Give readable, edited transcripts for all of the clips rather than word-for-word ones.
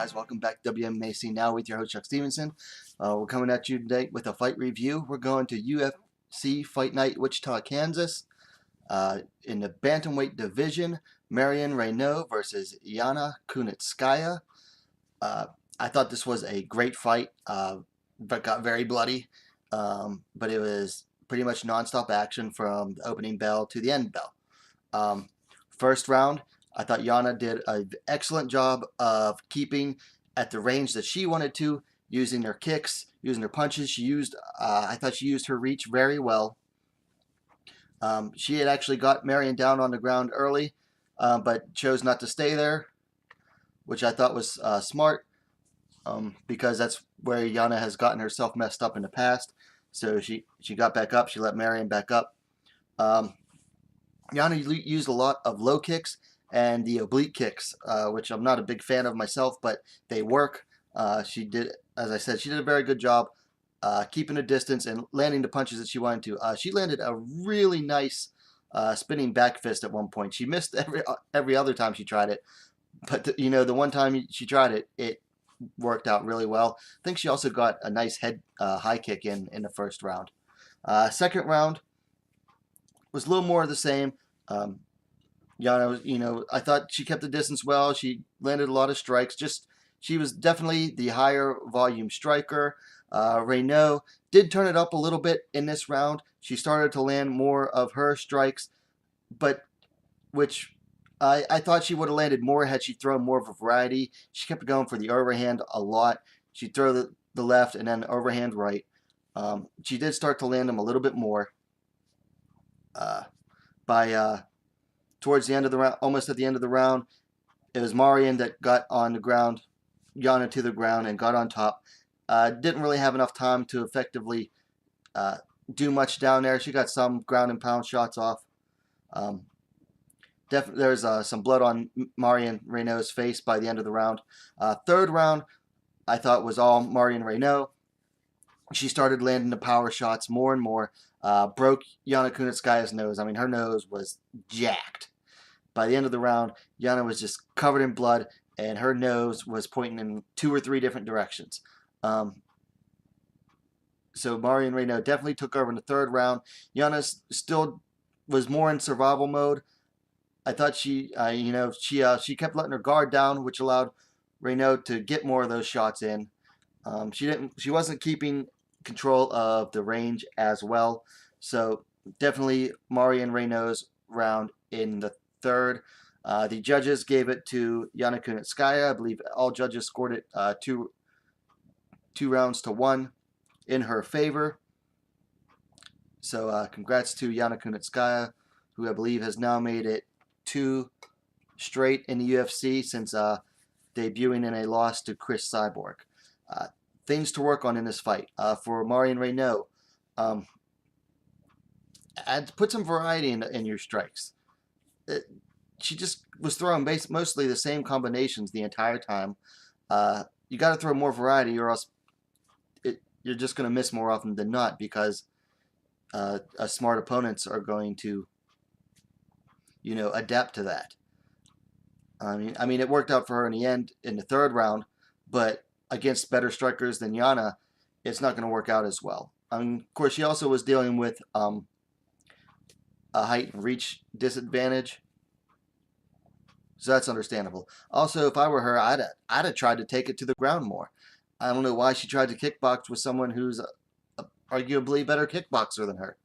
guys? Welcome back to WMMA Now with your host Chuck Stevenson. We're coming at you today with a fight review. We're going to UFC Fight Night Wichita, Kansas. In the bantamweight division, Marion Reneau versus Yana Kunitskaya. I thought this was a great fight, but got very bloody. But it was pretty much nonstop action from the opening bell to the end bell. First round, I thought Yana did an excellent job of keeping at the range that she wanted to, using her kicks, using her punches. I thought she used her reach very well. She had actually got Marion down on the ground early, but chose not to stay there, which I thought was smart, because that's where Yana has gotten herself messed up in the past. So she got back up. She let Marion back up. Yana used a lot of low kicks and the oblique kicks, which I'm not a big fan of myself, but they work. She did, as I said, she did a very good job keeping a distance and landing the punches that she wanted to. She landed a really nice spinning back fist at one point. She missed every other time she tried it, but the one time she tried it, it worked out really well. I think she also got a nice head high kick in the first round. Second round was a little more of the same. Yana, I thought she kept the distance well. She landed a lot of strikes. She was definitely the higher volume striker. Reneau did turn it up a little bit in this round. She started to land more of her strikes, but which I thought she would have landed more had she thrown more of a variety. She kept going for the overhand a lot. She'd throw the left and then overhand right. She did start to land them a little bit more. Towards the end of the round, almost at the end of the round, it was Marion that got on the ground, Yana to the ground, and got on top. Didn't really have enough time to effectively do much down there. She got some ground and pound shots off. There's some blood on Marion Reneau's face by the end of the round. Third round, I thought was all Marion Reneau. She started landing the power shots more and more. Broke Yana Kunitskaya's nose. I mean, her nose was jacked. By the end of the round, Yana was just covered in blood, and her nose was pointing in 2 or 3 different directions. So Marion Reneau definitely took over in the third round. Yana still was more in survival mode. I thought she kept letting her guard down, which allowed Reneau to get more of those shots in. She wasn't keeping control of the range as well. So definitely Marion Reneau's round in the third. The judges gave it to Yana Kunitskaya. I believe all judges scored it 2 rounds to 1 in her favor. So congrats to Yana Kunitskaya, who I believe has now made it 2 straight in the UFC since debuting in a loss to Chris Cyborg. Things to work on in this fight. For Marion Reneau, put some variety in your strikes. She just was throwing mostly the same combinations the entire time. You got to throw more variety, or else you're just going to miss more often than not, because smart opponents are going to, adapt to that. I mean, it worked out for her in the end in the third round, but against better strikers than Yana, it's not going to work out as well. I mean, of course, she also was dealing with a height and reach disadvantage, so that's understandable. Also, if I were her, I'd have tried to take it to the ground more. I don't know why she tried to kickbox with someone who's arguably a better kickboxer than her.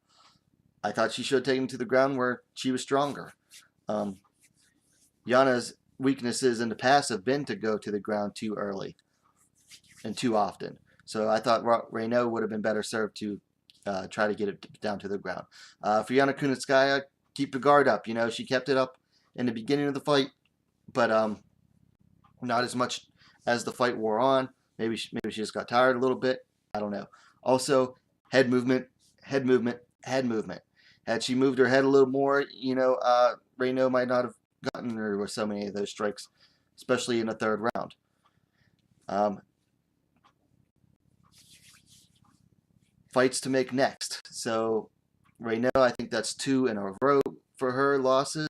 I thought she should have taken it to the ground where she was stronger. Yana's weaknesses in the past have been to go to the ground too early and too often. So I thought Reneau would have been better served to try to get it down to the ground. For Yana Kunitskaya, keep your guard up. She kept it up in the beginning of the fight, but not as much as the fight wore on. Maybe she just got tired a little bit. I don't know. Also, head movement, head movement, head movement. Had she moved her head a little more, Reneau might not have gotten her with so many of those strikes, especially in the third round. Fights to make next. So Reneau, I think that's 2 in a row for her losses.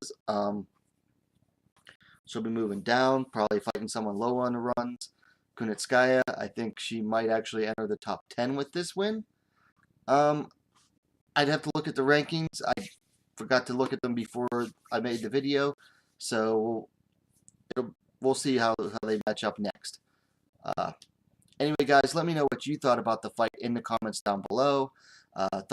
She'll be moving down, probably fighting someone low on the runs. Kunitskaya. I think she might actually enter the top 10 with this win. I'd have to look at the rankings. I forgot to look at them before I made the video, so we'll see how they match up next. Anyway, guys, let me know what you thought about the fight in the comments down below.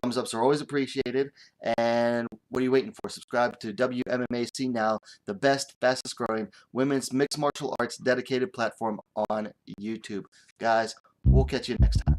Thumbs ups are always appreciated. And what are you waiting for? Subscribe to WMMA Now, the best, fastest growing women's mixed martial arts dedicated platform on YouTube. Guys, we'll catch you next time.